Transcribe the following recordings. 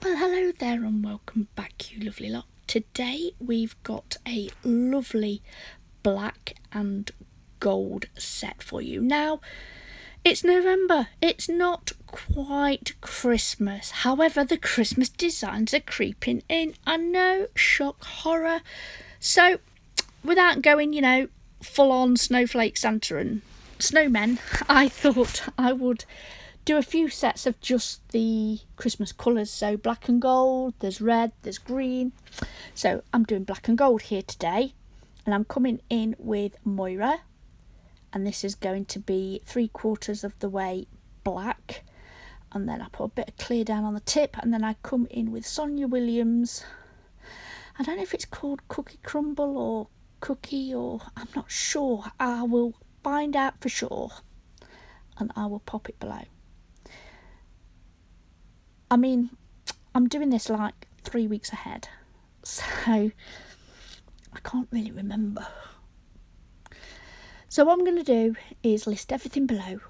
Well, hello there and welcome back, you lovely lot. Today we've got a lovely black and gold set for you. Now, it's November. It's not quite Christmas. However, the Christmas designs are creeping in. I know, shock, horror. So, without going, full on snowflake Santa and snowmen, I thought I would do a few sets of just the Christmas colours. So black and gold, there's red, there's green. So I'm doing black and gold here today, and I'm coming in with Moyra, and this is going to be 3/4 of the way black, and then I put a bit of clear down on the tip, and then I come in with Sonia Williams. I don't know if it's called Cookie Crumble or Cookie, or I'm not sure. I will find out for sure and I will pop it below. I mean, I'm doing this like 3 weeks ahead, so I can't really remember. So what I'm going to do is list everything below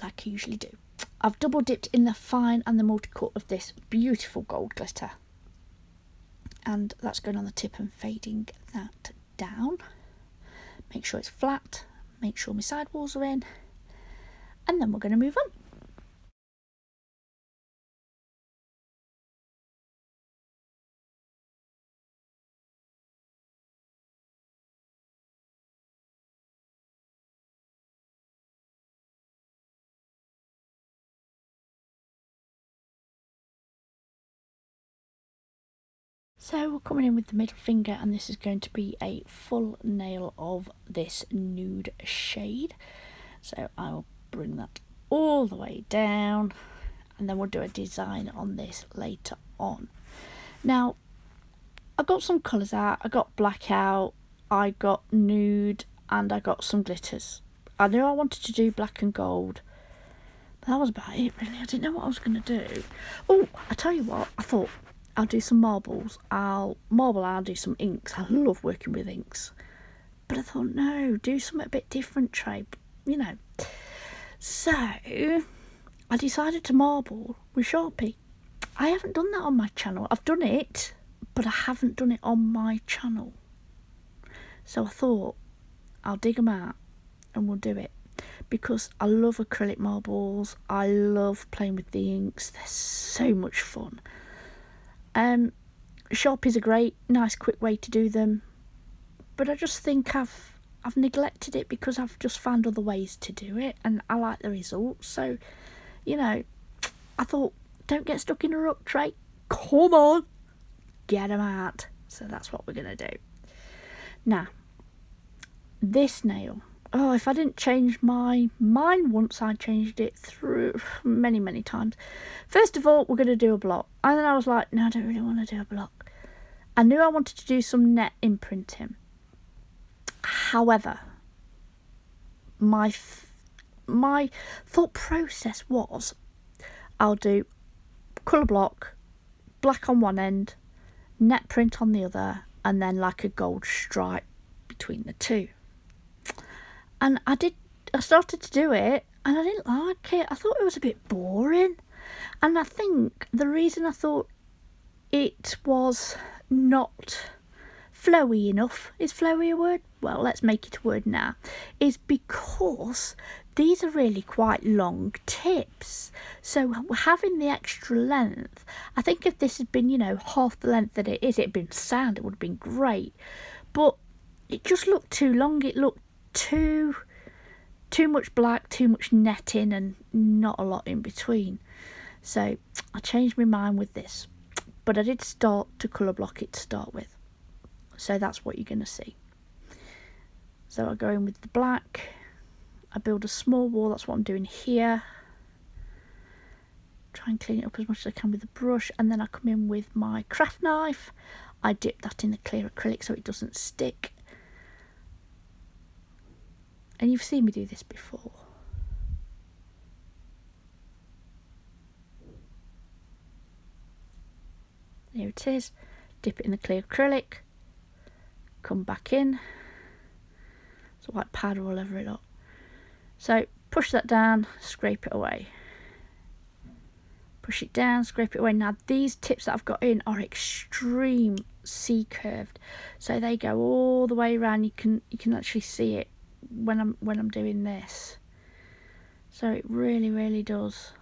like I usually do. I've double dipped in the fine and the multi-cut of this beautiful gold glitter, and that's going on the tip and fading that down. Make sure it's flat, make sure my sidewalls are in, and then we're going to move on. So we're coming in with the middle finger, and this is going to be a full nail of this nude shade. So I'll bring that all the way down, and then we'll do a design on this later on. Now, I got some colours out. I got black out, I got nude, and I got some glitters. I knew I wanted to do black and gold, but that was about it really. I didn't know what I was going to do. Oh, I tell you what, I thought I'll do some marbles. I'll do some inks. I love working with inks. But I thought, no, do something a bit different, Trey. So I decided to marble with Sharpie. I haven't done that on my channel. I've done it, but I haven't done it on my channel. So I thought I'll dig them out and we'll do it. Because I love acrylic marbles. I love playing with the inks. They're so much fun. Sharpie's a great, nice, quick way to do them, but I just think I've neglected it because I've just found other ways to do it, and I like the results. So, I thought, don't get stuck in a rut, Trey. Come on, get them out. So that's what we're gonna do. Now, this nail. Oh, if I didn't change my mind once, I changed it through many times. First of all, we're going to do a block. And then I was like, no, I don't really want to do a block. I knew I wanted to do some net imprinting. However, my thought process was, I'll do colour block, black on one end, net print on the other, and then like a gold stripe between the two. And I started to do it, and I didn't like it. I thought it was a bit boring. And I think the reason I thought it was not flowy enough, is flowy a word? Well, let's make it a word now, is because these are really quite long tips. So having the extra length, I think if this had been, half the length that it is, it'd been sound, it would have been great. But it just looked too long. It looked too much black, too much netting, and not a lot in between. So I changed my mind with this, but I did start to colour block it to start with. So that's what you're going to see. So I go in with the black, I build a small wall. That's what I'm doing here. Try and clean it up as much as I can with the brush, and then I come in with my craft knife. I dip that in the clear acrylic so it doesn't stick. And you've seen me do this before. Here it is. Dip it in the clear acrylic. Come back in. It's white powder all over it up. So push that down, scrape it away. push it down, scrape it away. Now these tips that I've got in are extreme C-curved, so they go all the way around. You can actually see it when I'm doing this. So it really does.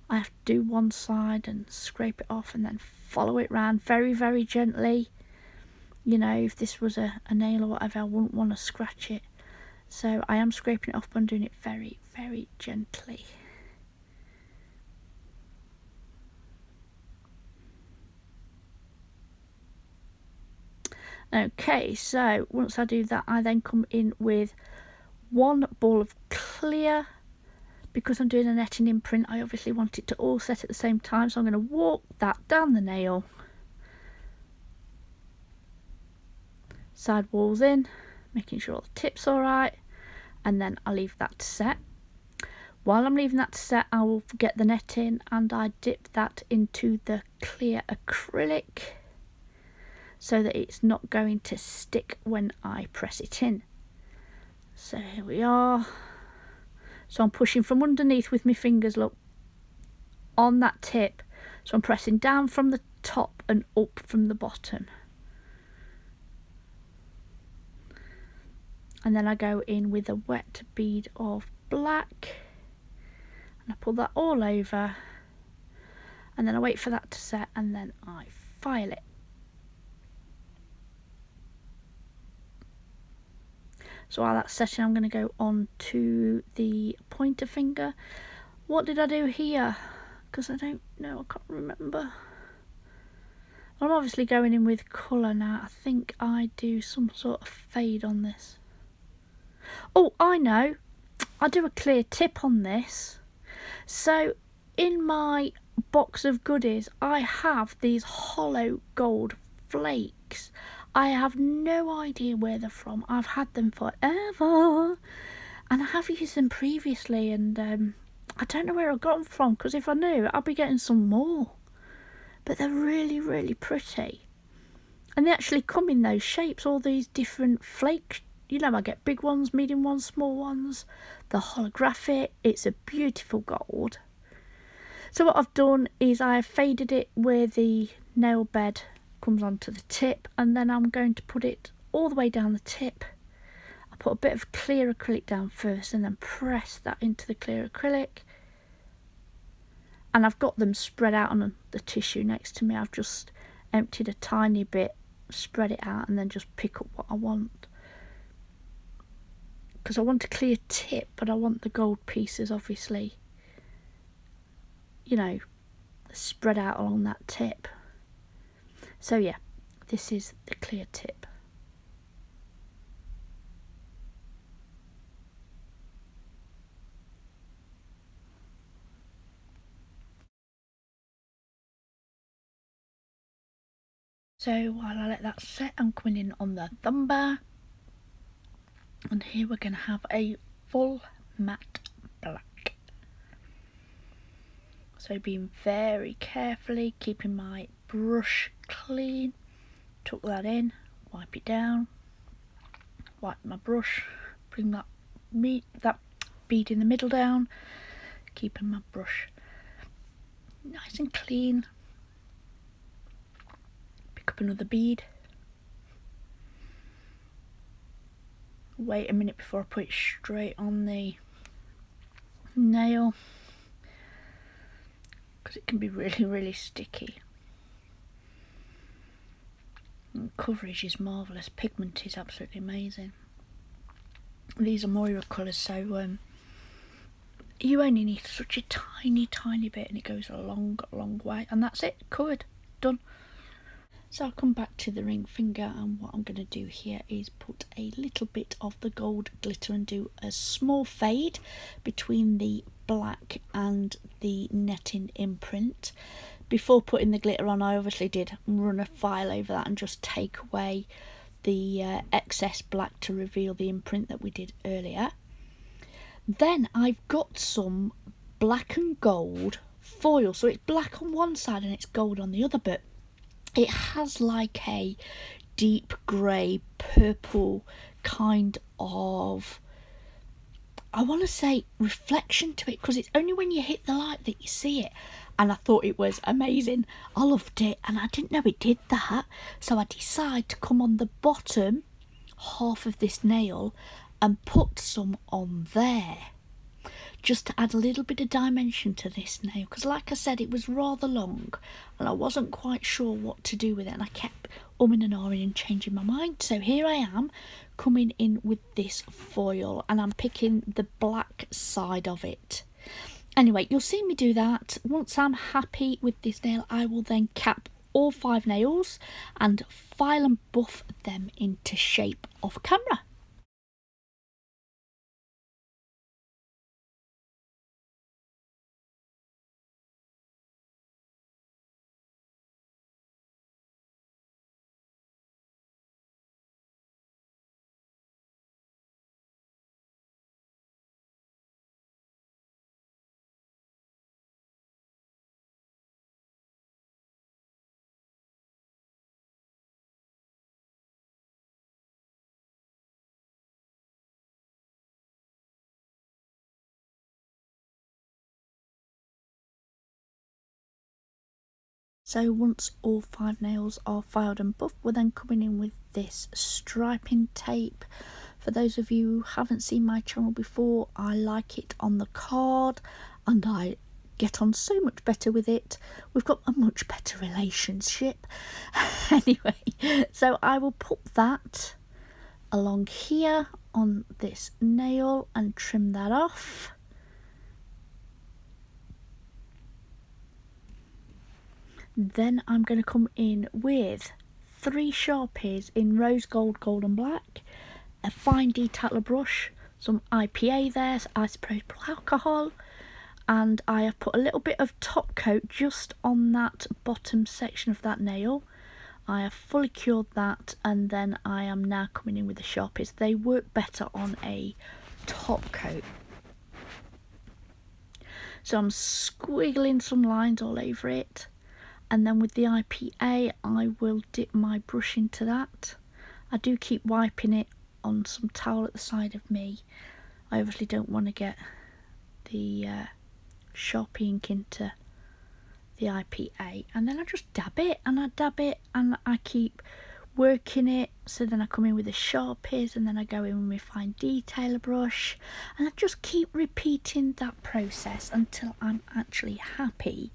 I have to do one side and scrape it off and then follow it round very gently. You know, if this was a nail or whatever, I wouldn't want to scratch it. So I am scraping it off, but I'm doing it very gently. Okay, so once I do that, I then come in with one ball of clear. Because I'm doing a netting imprint, I obviously want it to all set at the same time, so I'm going to walk that down the nail. Side walls in, making sure all the tips are right, and then I'll leave that to set. While I'm leaving that to set, I will get the net in, and I dip that into the clear acrylic so that it's not going to stick when I press it in. So here we are. So I'm pushing from underneath with my fingers, look, on that tip. So I'm pressing down from the top and up from the bottom. And then I go in with a wet bead of black. And I pull that all over. And then I wait for that to set and then I file it. So while that's setting, I'm going to go on to the pointer finger. What did I do here? Because I don't know, I can't remember. I'm obviously going in with colour now. I think I do some sort of fade on this. Oh, I know. I do a clear tip on this. So in my box of goodies, I have these hollow gold flakes. I have no idea where they're from. I've had them forever, and I have used them previously, and I don't know where I got them from, because if I knew, I'd be getting some more. But they're really pretty, and they actually come in those shapes, all these different flakes. You know, I get big ones, medium ones, small ones. The holographic, it's a beautiful gold. So what I've done is I've faded it where the nail bed comes onto the tip, and then I'm going to put it all the way down the tip. I put a bit of clear acrylic down first and then press that into the clear acrylic, and I've got them spread out on the tissue next to me. I've just emptied a tiny bit, spread it out, and then just pick up what I want, because I want a clear tip, but I want the gold pieces obviously, you know, spread out along that tip. So yeah, this is the clear tip. So while I let that set, I'm coming in on the thumb bar. And here we're going to have a full matte black. So being very carefully, keeping my brush clean, tuck that in, wipe it down, wipe my brush, bring that bead in the middle down, keeping my brush nice and clean. Pick up another bead, wait a minute before I put it straight on the nail, because it can be really sticky. And coverage is marvellous, pigment is absolutely amazing. These are Moyra colours, so you only need such a tiny bit and it goes a long way, and that's it, covered, done. So I'll come back to the ring finger, and what I'm going to do here is put a little bit of the gold glitter and do a small fade between the black and the netting imprint. Before putting the glitter on, I obviously did run a file over that and just take away the excess black to reveal the imprint that we did earlier. Then I've got some black and gold foil, so it's black on one side and it's gold on the other, but it has like a deep grey purple kind of, I want to say, reflection to it, because it's only when you hit the light that you see it. and I thought it was amazing. I loved it, and I didn't know it did that, so I decided to come on the bottom half of this nail and put some on there, just to add a little bit of dimension to this nail, because like I said, it was rather long and I wasn't quite sure what to do with it, and I kept umming and ahhing and changing my mind. So here I am coming in with this foil, and I'm picking the black side of it. Anyway, you'll see me do that. Once I'm happy with this nail, I will then cap all 5 nails and file and buff them into shape off camera. So once all 5 nails are filed and buffed, we're then coming in with this striping tape. For those of you who haven't seen my channel before, I like it on the card and I get on so much better with it. We've got a much better relationship. Anyway, so I will put that along here on this nail and trim that off. Then I'm going to come in with 3 Sharpies in rose gold, gold and black, a fine detailer brush, some IPA there, isopropyl alcohol, and I have put a little bit of top coat just on that bottom section of that nail. I have fully cured that, and then I am now coming in with the Sharpies. They work better on a top coat. So I'm squiggling some lines all over it. And then with the IPA, I will dip my brush into that. I do keep wiping it on some towel at the side of me. I obviously don't want to get the Sharpie ink into the IPA. And then I just dab it, and I keep working it. So then I come in with the Sharpies, and then I go in with my fine detailer brush. And I just keep repeating that process until I'm actually happy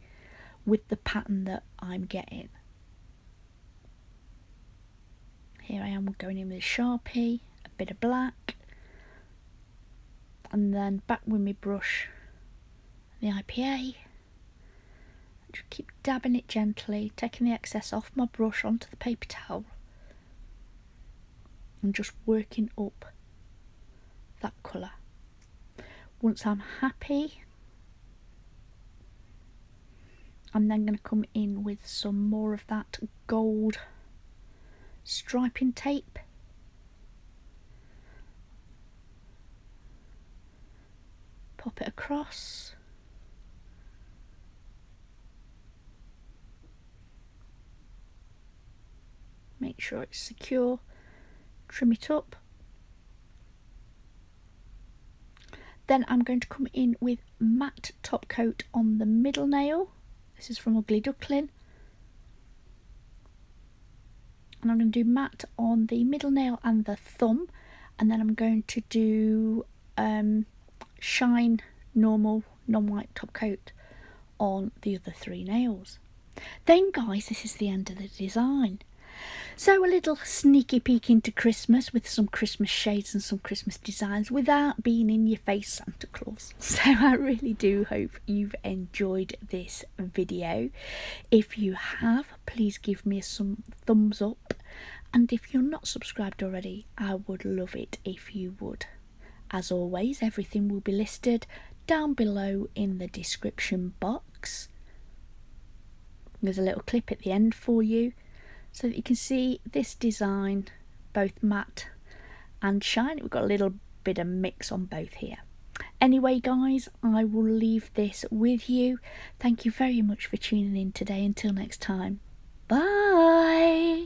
with the pattern that I'm getting. Here I am going in with a Sharpie, a bit of black, and then back with my brush, the IPA. Just keep dabbing it gently, taking the excess off my brush onto the paper towel, and just working up that colour. Once I'm happy, I'm then going to come in with some more of that gold striping tape. Pop it across. Make sure it's secure. Trim it up. Then I'm going to come in with matte top coat on the middle nail. This is from Ugly Duckling. And I'm going to do matte on the middle nail and the thumb. And then I'm going to do shine normal non-white top coat on the other 3 nails. Then guys, this is the end of the design. So a little sneaky peek into Christmas with some Christmas shades and some Christmas designs without being in your face Santa Claus. So I really do hope you've enjoyed this video. If you have, please give me some thumbs up. And if you're not subscribed already, I would love it if you would. As always, everything will be listed down below in the description box. There's a little clip at the end for you, so that you can see this design, both matte and shine. We've got a little bit of mix on both here. Anyway guys, I will leave this with you. Thank you very much for tuning in today. Until next time, bye.